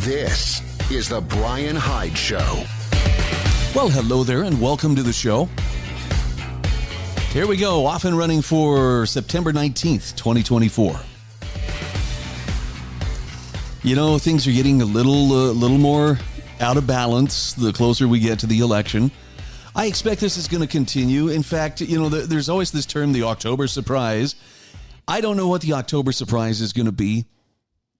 This is the Bryan Hyde Show. Well, hello there and welcome to the show. Here we go, off and running for September 19th, 2024. You know, things are getting a little more out of balance the closer we get to the election. I expect this is going to continue. In fact, you know, there's always this term, the October surprise. I don't know what the October surprise is going to be,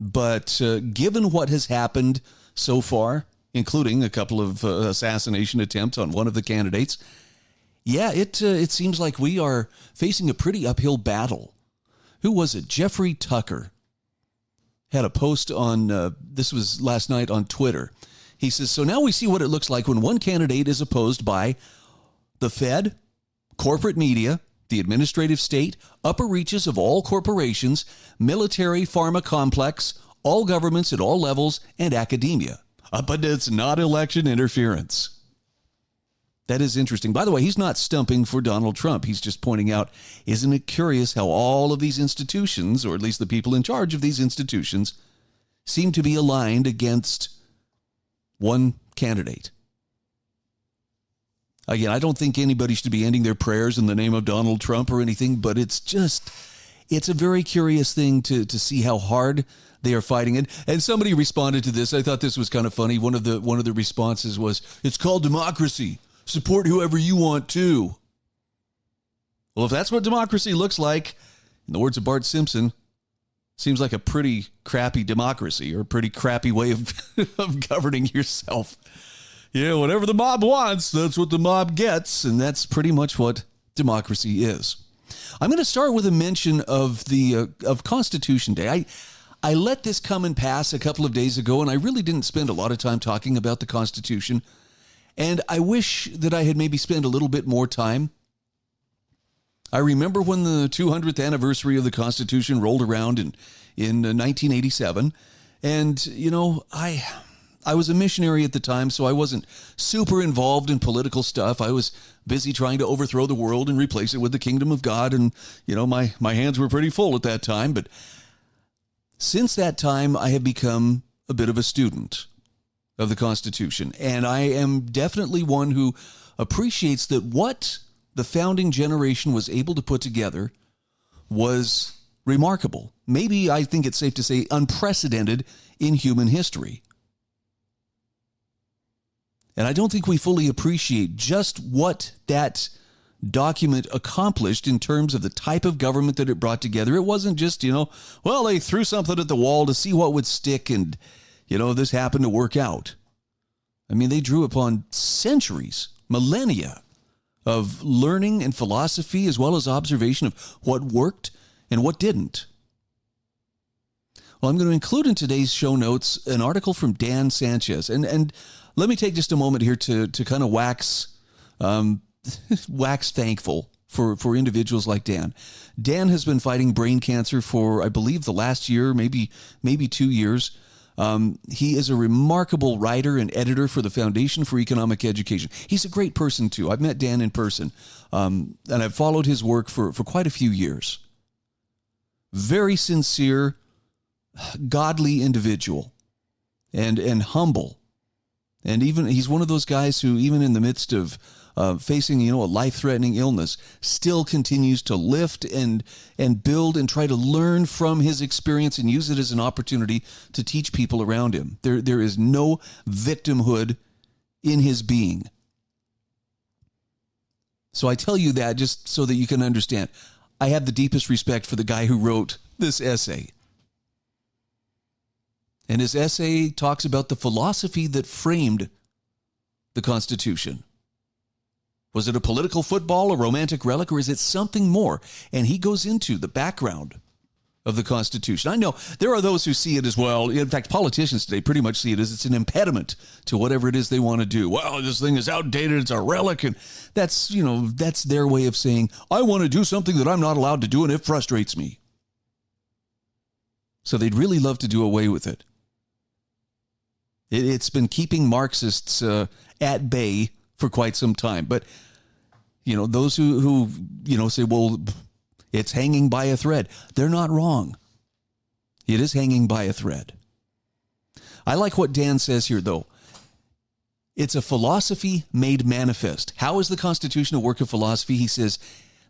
but given what has happened so far, including a couple of assassination attempts on one of the candidates, yeah, it seems like we are facing a pretty uphill battle. Who was it? Jeffrey Tucker had a post on, this was last night on Twitter. He says, so now we see what it looks like when one candidate is opposed by the Fed, corporate media, the administrative state, upper reaches of all corporations, military, pharma complex, all governments at all levels, and academia. But it's not election interference. That is interesting. By the way, he's not stumping for Donald Trump. He's just pointing out, isn't it curious how all of these institutions, or at least the people in charge of these institutions, seem to be aligned against one candidate? Again, I don't think anybody should be ending their prayers in the name of Donald Trump or anything, but it's a very curious thing to see how hard they are fighting it. And somebody responded to this. I thought this was kind of funny. One of the responses was, it's called democracy. Support whoever you want to. Well, if that's what democracy looks like, in the words of Bart Simpson, seems like a pretty crappy democracy or a pretty crappy way of governing yourself. Yeah, whatever the mob wants, that's what the mob gets, and that's pretty much what democracy is. I'm going to start with a mention of the Constitution Day. I let this come and pass a couple of days ago, and I really didn't spend a lot of time talking about the Constitution, and I wish that I had maybe spent a little bit more time. I remember when the 200th anniversary of the Constitution rolled around in 1987, and, you know, I was a missionary at the time, so I wasn't super involved in political stuff. I was busy trying to overthrow the world and replace it with the kingdom of God, and, you know, my hands were pretty full at that time. But since that time, I have become a bit of a student of the Constitution, and I am definitely one who appreciates that what the founding generation was able to put together was remarkable. Maybe I think it's safe to say unprecedented in human history. And I don't think we fully appreciate just what that document accomplished in terms of the type of government that it brought together. It wasn't just, you know, well, they threw something at the wall to see what would stick and, you know, this happened to work out. I mean, they drew upon centuries, millennia of learning and philosophy, as well as observation of what worked and what didn't. Well, I'm going to include in today's show notes an article from Dan Sanchez. And let me take just a moment here to kind of wax thankful for individuals like Dan. Dan has been fighting brain cancer for, I believe, the last year, maybe 2 years. He is a remarkable writer and editor for the Foundation for Economic Education. He's a great person, too. I've met Dan in person, and I've followed his work for quite a few years. Very sincere, godly individual, and humble. And even he's one of those guys who, even in the midst of facing, you know, a life-threatening illness, still continues to lift and build and try to learn from his experience and use it as an opportunity to teach people around him. There is no victimhood in his being. So I tell you that just so that you can understand. I have the deepest respect for the guy who wrote this essay. And his essay talks about the philosophy that framed the Constitution. Was it a political football, a romantic relic, or is it something more? And he goes into the background of the Constitution. I know there are those who see it as, well, in fact, politicians today pretty much see it as it's an impediment to whatever it is they want to do. Well, this thing is outdated, it's a relic, and that's their way of saying, I want to do something that I'm not allowed to do, and it frustrates me. So they'd really love to do away with it. It's been keeping Marxists at bay for quite some time. But, you know, those who say, well, it's hanging by a thread. They're not wrong. It is hanging by a thread. I like what Dan says here, though. It's a philosophy made manifest. How is the Constitution a work of philosophy? He says,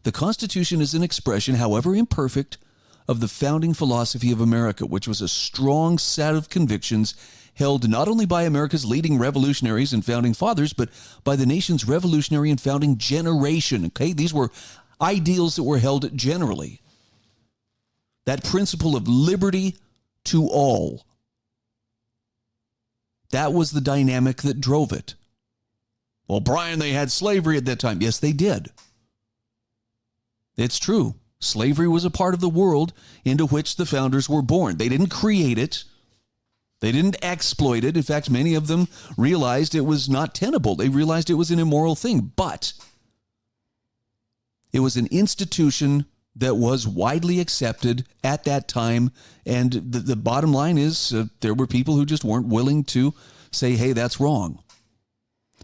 the Constitution is an expression, however imperfect, of the founding philosophy of America, which was a strong set of convictions held not only by America's leading revolutionaries and founding fathers, but by the nation's revolutionary and founding generation. Okay, these were ideals that were held generally. That principle of liberty to all. That was the dynamic that drove it. Well, Bryan, they had slavery at that time. Yes, they did. It's true. Slavery was a part of the world into which the founders were born. They didn't create it. They didn't exploit it. In fact, many of them realized it was not tenable. They realized it was an immoral thing. But it was an institution that was widely accepted at that time. And the bottom line is there were people who just weren't willing to say, hey, that's wrong.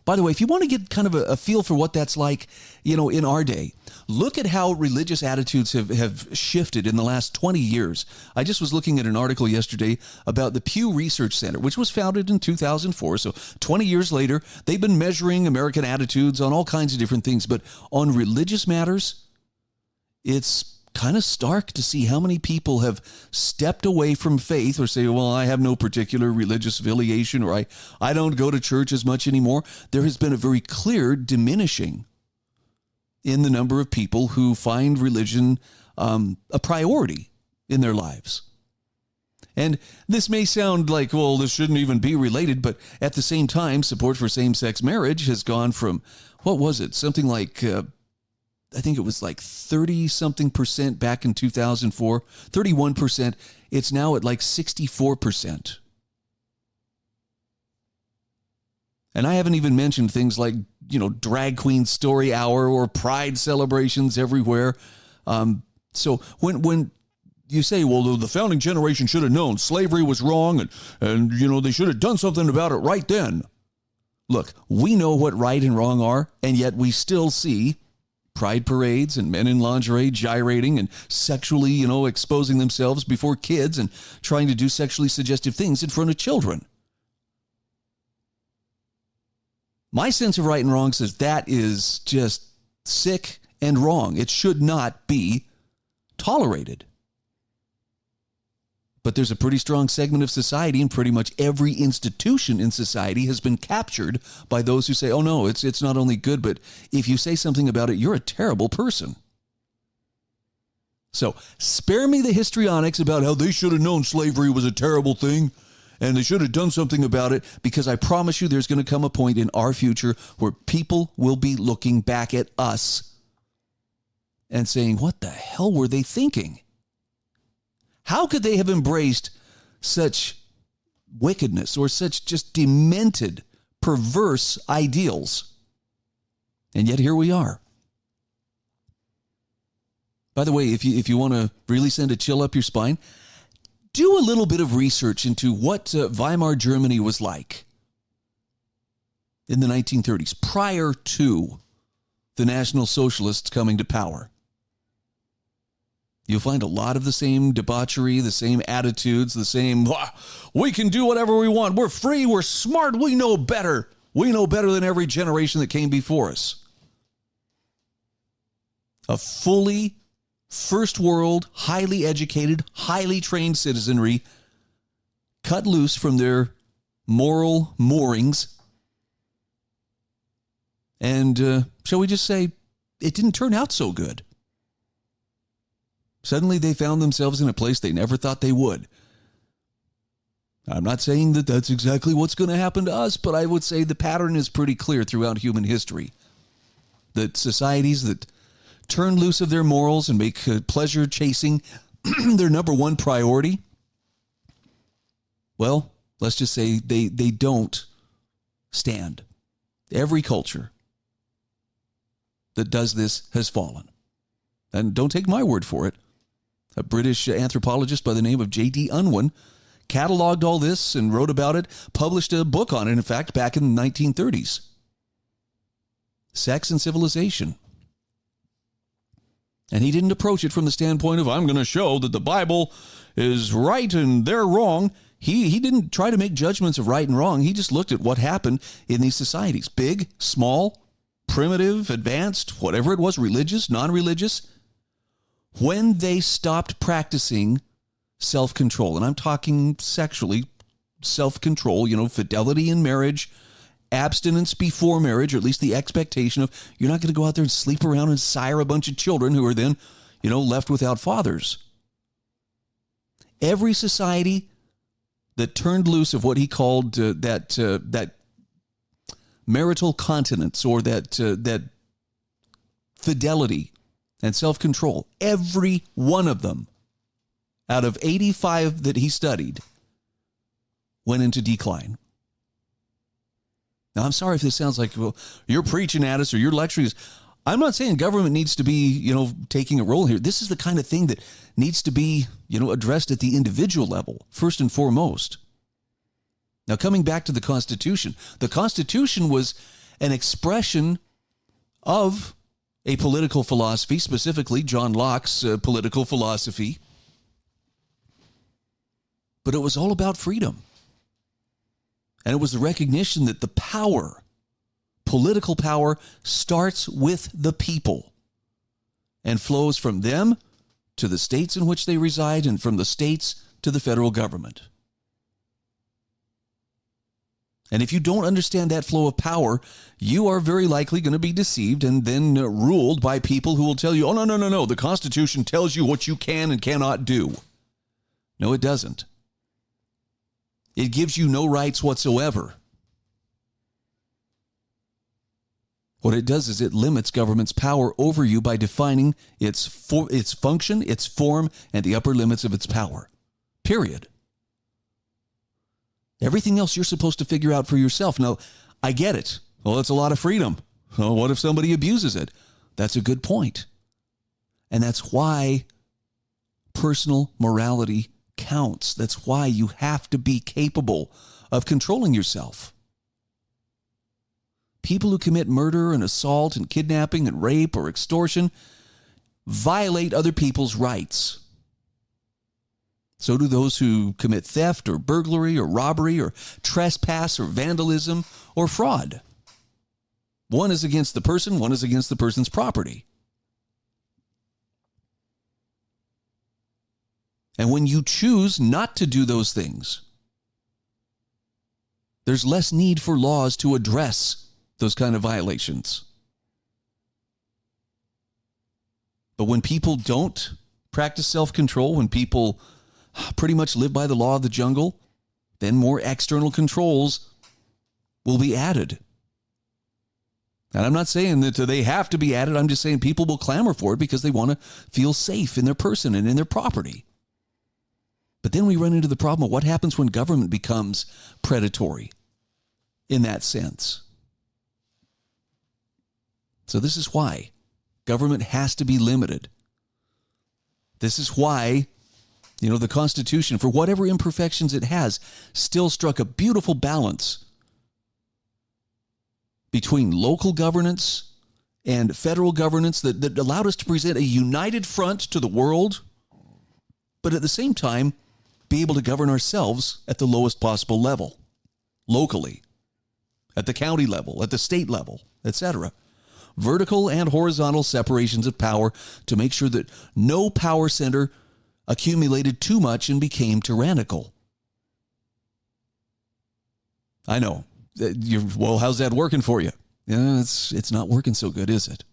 By the way, if you want to get kind of a feel for what that's like, in our day, look at how religious attitudes have shifted in the last 20 years. I just was looking at an article yesterday about the Pew Research Center, which was founded in 2004. So 20 years later, they've been measuring American attitudes on all kinds of different things. But on religious matters, it's kind of stark to see how many people have stepped away from faith or say, well, I have no particular religious affiliation, or I don't go to church as much anymore. There has been a very clear diminishing in the number of people who find religion a priority in their lives. And this may sound like, well, this shouldn't even be related, but at the same time, support for same-sex marriage has gone from, what was it, something like I think it was like 30-something% back in 2004, 31%. It's now at like 64%. And I haven't even mentioned things like, drag queen story hour or pride celebrations everywhere. So when you say, well, the founding generation should have known slavery was wrong and they should have done something about it right then. Look, we know what right and wrong are, and yet we still see pride parades and men in lingerie gyrating and sexually, exposing themselves before kids and trying to do sexually suggestive things in front of children. My sense of right and wrong says that is just sick and wrong. It should not be tolerated. But there's a pretty strong segment of society, and pretty much every institution in society has been captured by those who say, oh no, it's not only good, but if you say something about it, you're a terrible person. So spare me the histrionics about how they should have known slavery was a terrible thing and they should have done something about it, because I promise you there's going to come a point in our future where people will be looking back at us and saying, what the hell were they thinking? How could they have embraced such wickedness or such just demented, perverse ideals? And yet here we are. By the way, if you want to really send a chill up your spine, do a little bit of research into what Weimar Germany was like in the 1930s, prior to the National Socialists coming to power. You'll find a lot of the same debauchery, the same attitudes, the same, we can do whatever we want. We're free. We're smart. We know better. We know better than every generation that came before us. A fully first world, highly educated, highly trained citizenry cut loose from their moral moorings. And shall we just say, it didn't turn out so good. Suddenly they found themselves in a place they never thought they would. I'm not saying that that's exactly what's going to happen to us, but I would say the pattern is pretty clear throughout human history. That societies that turn loose of their morals and make pleasure chasing their number one priority, well, let's just say they don't stand. Every culture that does this has fallen. And don't take my word for it. A British anthropologist by the name of J.D. Unwin cataloged all this and wrote about it, published a book on it, in fact, back in the 1930s. Sex and Civilization. And he didn't approach it from the standpoint of, I'm going to show that the Bible is right and they're wrong. He didn't try to make judgments of right and wrong. He just looked at what happened in these societies, big, small, primitive, advanced, whatever it was, religious, non-religious, when they stopped practicing self-control. And I'm talking sexually, self-control, fidelity in marriage, abstinence before marriage, or at least the expectation of you're not going to go out there and sleep around and sire a bunch of children who are then, left without fathers. Every society that turned loose of what he called that marital continence, or that fidelity and self-control, every one of them out of 85 that he studied went into decline. Now, I'm sorry if this sounds like, well, you're preaching at us or you're lecturing us. I'm not saying government needs to be, taking a role here. This is the kind of thing that needs to be, addressed at the individual level, first and foremost. Now, coming back to the Constitution was an expression of a political philosophy, specifically John Locke's political philosophy. But it was all about freedom. And it was the recognition that the power, political power, starts with the people and flows from them to the states in which they reside, and from the states to the federal government. And if you don't understand that flow of power, you are very likely going to be deceived and then ruled by people who will tell you, oh, no, the Constitution tells you what you can and cannot do. No, it doesn't. It gives you no rights whatsoever. What it does is it limits government's power over you by defining its function, its form, and the upper limits of its power. Period. Everything else you're supposed to figure out for yourself. Now, I get it. Well, that's a lot of freedom. Well, what if somebody abuses it? That's a good point. And that's why personal morality counts. That's why you have to be capable of controlling yourself. People who commit murder and assault and kidnapping and rape or extortion violate other people's rights. So do those who commit theft or burglary or robbery or trespass or vandalism or fraud. One is against the person, one is against the person's property. And when you choose not to do those things, there's less need for laws to address those kind of violations. But when people don't practice self-control, when people pretty much live by the law of the jungle, then more external controls will be added. And I'm not saying that they have to be added. I'm just saying people will clamor for it because they want to feel safe in their person and in their property. But then we run into the problem of what happens when government becomes predatory in that sense. So this is why government has to be limited. This is why, the Constitution, for whatever imperfections it has, still struck a beautiful balance between local governance and federal governance that allowed us to present a united front to the world, but at the same time, be able to govern ourselves at the lowest possible level, locally, at the county level, at the state level, etc. Vertical and horizontal separations of power to make sure that no power center accumulated too much and became tyrannical. I know. Well, how's that working for you? Yeah, it's not working so good, is it?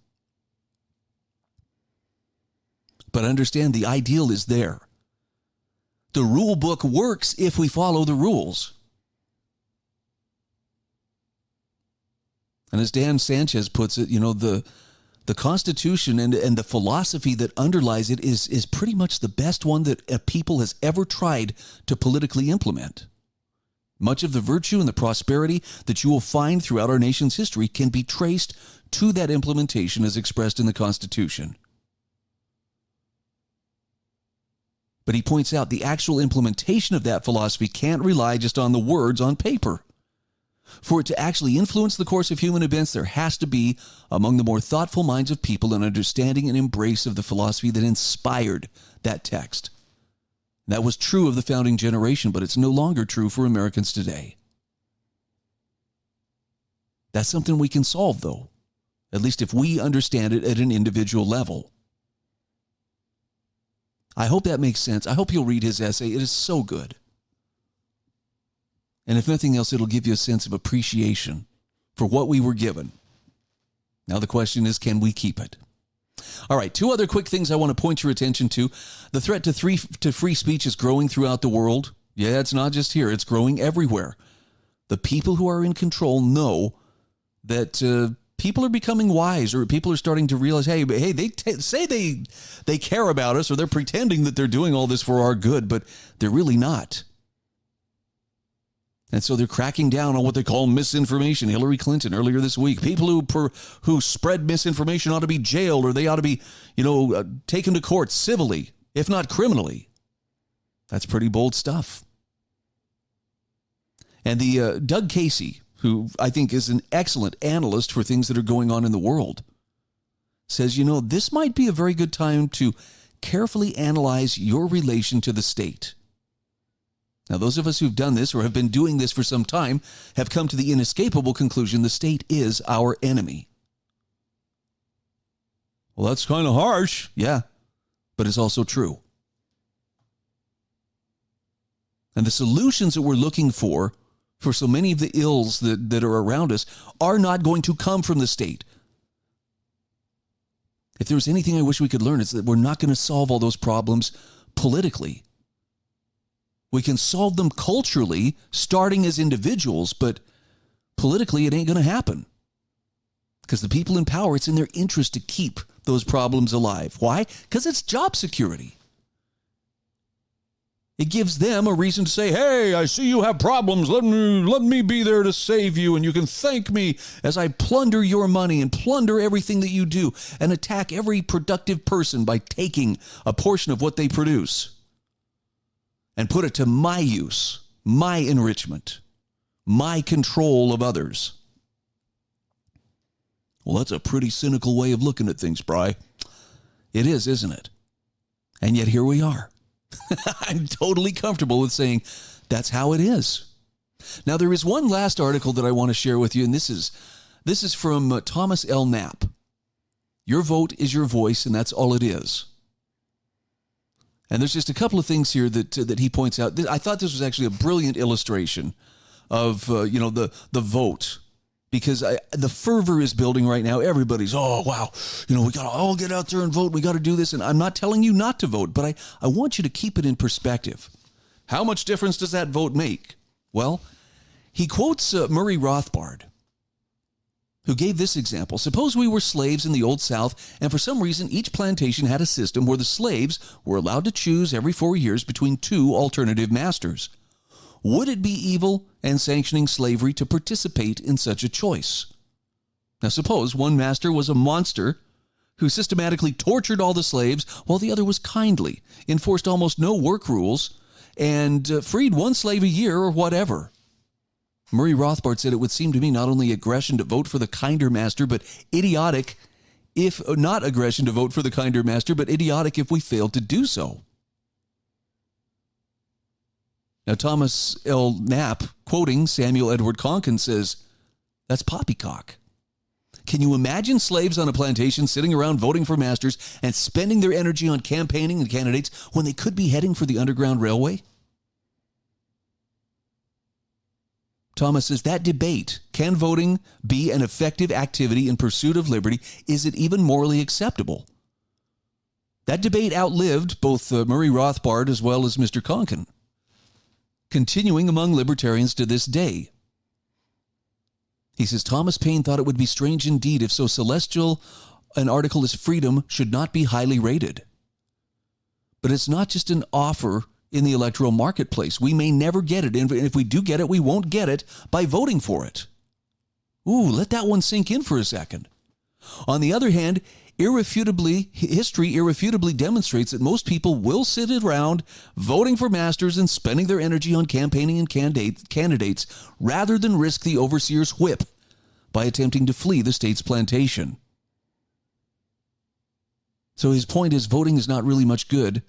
But understand the ideal is there. The rule book works if we follow the rules. And as Dan Sanchez puts it, the Constitution and the philosophy that underlies it is pretty much the best one that a people has ever tried to politically implement. Much of the virtue and the prosperity that you will find throughout our nation's history can be traced to that implementation as expressed in the Constitution. But he points out the actual implementation of that philosophy can't rely just on the words on paper. For it to actually influence the course of human events, there has to be, among the more thoughtful minds of people, an understanding and embrace of the philosophy that inspired that text. That was true of the founding generation, but it's no longer true for Americans today. That's something we can solve, though, at least if we understand it at an individual level. I hope that makes sense. I hope you'll read his essay. It is so good. And if nothing else, it'll give you a sense of appreciation for what we were given. Now the question is, can we keep it? All right, two other quick things I want to point your attention to. The threat to free speech is growing throughout the world. Yeah, it's not just here. It's growing everywhere. The people who are in control know that people are becoming wise, or people are starting to realize, hey, they say they care about us, or they're pretending that they're doing all this for our good, but they're really not. And so they're cracking down on what they call misinformation. Hillary Clinton earlier this week, people who spread misinformation ought to be jailed, or they ought to be, taken to court civilly, if not criminally. That's pretty bold stuff. And the Doug Casey, who I think is an excellent analyst for things that are going on in the world, says, this might be a very good time to carefully analyze your relation to the state. Now, those of us who've done this or have been doing this for some time have come to the inescapable conclusion the state is our enemy. Well, that's kind of harsh. Yeah, but it's also true. And the solutions that we're looking for so many of the ills that are around us are not going to come from the state. If there was anything I wish we could learn, it's that we're not going to solve all those problems politically. We can solve them culturally, starting as individuals, but politically it ain't going to happen. Because the people in power, it's in their interest to keep those problems alive. Why? Because it's job security. It gives them a reason to say, hey, I see you have problems. Let me be there to save you, and you can thank me as I plunder your money and plunder everything that you do and attack every productive person by taking a portion of what they produce and put it to my use, my enrichment, my control of others. Well, that's a pretty cynical way of looking at things, Bri. It is, isn't it? And yet here we are. I'm totally comfortable with saying that's how it is. Now, there is one last article that I want to share with you, and this is from Thomas L. Knapp. Your vote is your voice, and that's all it is. And there's just a couple of things here that he points out. I thought this was actually a brilliant illustration of the vote, because the fervor is building right now. Everybody's, oh, wow, we got to all get out there and vote. We got to do this. And I'm not telling you not to vote, but I want you to keep it in perspective. How much difference does that vote make? Well, he quotes Murray Rothbard, who gave this example. Suppose we were slaves in the Old South, and for some reason each plantation had a system where the slaves were allowed to choose every 4 years between two alternative masters. Would it be evil and sanctioning slavery to participate in such a choice? Now suppose one master was a monster who systematically tortured all the slaves, while the other was kindly, enforced almost no work rules, and freed one slave a year or whatever. Murray Rothbard said, it would seem to me not only aggression to vote for the kinder master, but idiotic, if not aggression to vote for the kinder master, but idiotic if we failed to do so. Now, Thomas L. Knapp, quoting Samuel Edward Conkin, says, that's poppycock. Can you imagine slaves on a plantation sitting around voting for masters and spending their energy on campaigning and candidates when they could be heading for the Underground Railway? Thomas says that debate, can voting be an effective activity in pursuit of liberty? Is it even morally acceptable? That debate outlived both Murray Rothbard as well as Mr. Conkin, continuing among libertarians to this day. He says, Thomas Paine thought it would be strange indeed if so celestial an article as freedom should not be highly rated. But it's not just an offer in the electoral marketplace. We may never get it. And if we do get it, we won't get it by voting for it. Ooh, let that one sink in for a second. On the other hand, history irrefutably demonstrates that most people will sit around voting for masters and spending their energy on campaigning and candidates rather than risk the overseer's whip by attempting to flee the state's plantation. So his point is voting is not really much good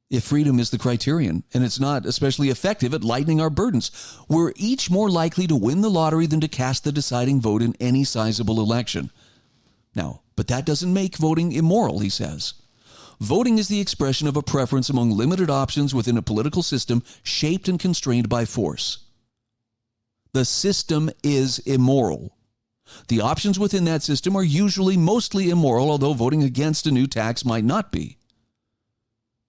if freedom is the criterion, and it's not especially effective at lightening our burdens. We're each more likely to win the lottery than to cast the deciding vote in any sizable election. Now, but that doesn't make voting immoral, he says. Voting is the expression of a preference among limited options within a political system shaped and constrained by force. The system is immoral. The options within that system are usually mostly immoral, although voting against a new tax might not be.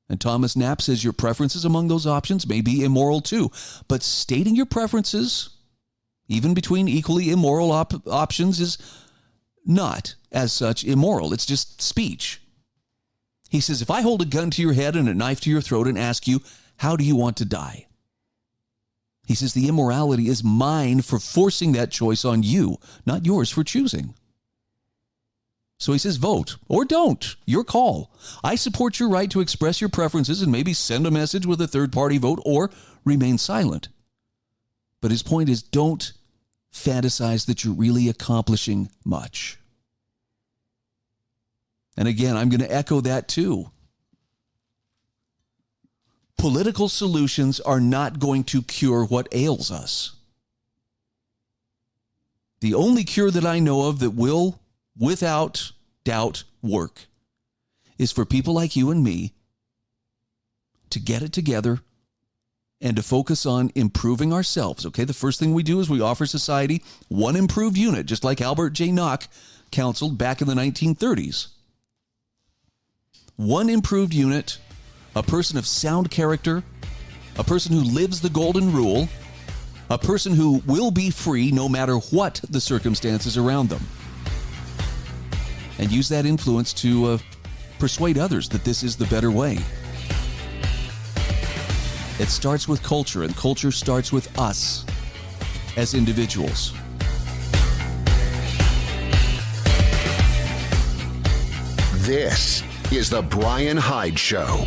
And Thomas Knapp says your preferences among those options may be immoral too, but stating your preferences, even between equally immoral options, is not, as such, immoral. It's just speech. He says, if I hold a gun to your head and a knife to your throat and ask you, how do you want to die? He says, the immorality is mine for forcing that choice on you, not yours for choosing. So he says, vote or don't, your call. I support your right to express your preferences and maybe send a message with a third-party vote or remain silent. But his point is, don't fantasize that you're really accomplishing much. And again, I'm going to echo that too. Political solutions are not going to cure what ails us. The only cure that I know of that will, without doubt, work is for people like you and me to get it together and to focus on improving ourselves. Okay, the first thing we do is we offer society one improved unit, just like Albert J. Nock counseled back in the 1930s. One improved unit, a person of sound character, a person who lives the golden rule, a person who will be free no matter what the circumstances around them. And use that influence to persuade others that this is the better way. It starts with culture, and culture starts with us as individuals. This is the Bryan Hyde Show.